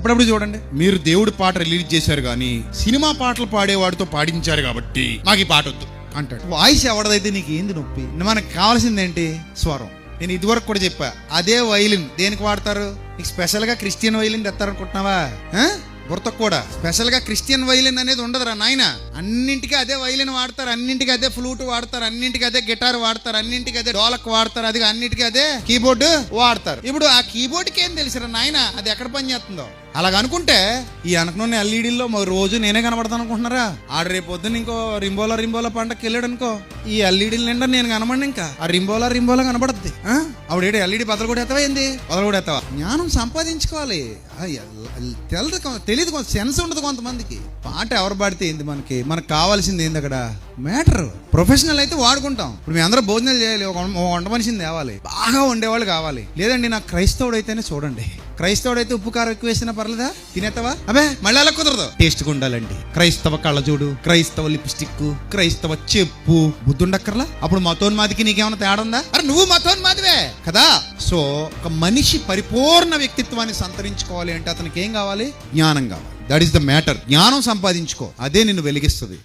అప్పుడప్పుడు చూడండి, మీరు దేవుడి పాట రిలీజ్ చేశారు కానీ సినిమా పాటలు పాడేవాడితో పాడించారు కాబట్టి నాకు ఈ పాట వద్దు అంటాడు. వాయిస్ ఎవడదైతే నీకు ఏంది నొప్పి? మనకు కావాల్సింది ఏంటి? స్వరం. నేను ఇదివరకు కూడా చెప్పా, అదే వైలిన్ దేనికి వాడతారు? నీకు స్పెషల్ గా క్రిస్టియన్ వైలిన్ తెస్తారనుకుంటున్నావా? గుర్తకు కూడా స్పెషల్ గా క్రిస్టియన్ వైలిన్ అనేది ఉండదురా నాయన. అన్నింటికి అదే వైలిన్ వాడతారు, అన్నింటికి అదే ఫ్లూట్ వాడతారు, అన్నింటికి అదే గిటార్ వాడతారు, అన్నింటికి అదే డోలక్ వాడతారు, అది అన్నింటికి అదే కీబోర్డు వాడతారు. ఇప్పుడు ఆ కీబోర్డ్కి ఏం తెలుసురా నాయన అది ఎక్కడ పని చేస్తుందో? అలాగ అనుకుంటే ఈ అనుకున్న ఎల్ఈడీల్లో రోజు నేనే కనబడతాను అనుకుంటున్నారా? ఆడ రేపు పొద్దున్న ఇంకో రింబోలా పండగకి వెళ్ళాడు అనుకో, ఈ ఎల్ఈడీలు నిండా నేను కనబడి ఇంకా ఆ రింబోలా కనబడుద్ది. అప్పుడు ఏడు ఎల్ఈడి బదులు కూడా ఎత్తవా? ఏంది బదులు కూడా ఎత్తవా? జ్ఞానం సంపాదించుకోవాలి. తెలియదు, సెన్స్ ఉండదు కొంతమందికి. పాట ఎవరు పాడితే ఏంది? మనకు కావాల్సింది ఏంది అక్కడ? మ్యాటర్. ప్రొఫెషనల్ అయితే వాడుకుంటాం. ఇప్పుడు మీ అందరూ భోజనాలు చేయాలి, ఒక వంట మనిషిని తేవాలి, బాగా వండేవాళ్ళు కావాలి. లేదండి నాకు క్రైస్తవుడు అయితేనే చూడండి, క్రైస్తవుడు అయితే ఉప్పు కారం ఎక్కువ వేసినా పర్లేదా, తినేస్తావా? అబే మళ్ళీ అలా కుదరదు. టేస్ట్గా ఉండాలండి. క్రైస్తవ కళ్ళజోడు, క్రైస్తవ లిప్స్టిక్, క్రైస్తవ చెప్పు, బుద్ధుండక్కర్లా. అప్పుడు మతోన్మాదికి నీకేమైనా తేడా ఉందా? అరే నువ్వు మతోన్మాదివే కదా. సో ఒక మనిషి పరిపూర్ణ వ్యక్తిత్వాన్ని సంతరించుకోవాలి అంటే అతనికి ఏం కావాలి? జ్ఞానం కావాలి. That is the matter. జ్ఞానం సంపాదించుకో, అదే నిన్ను వెలిగిస్తుంది.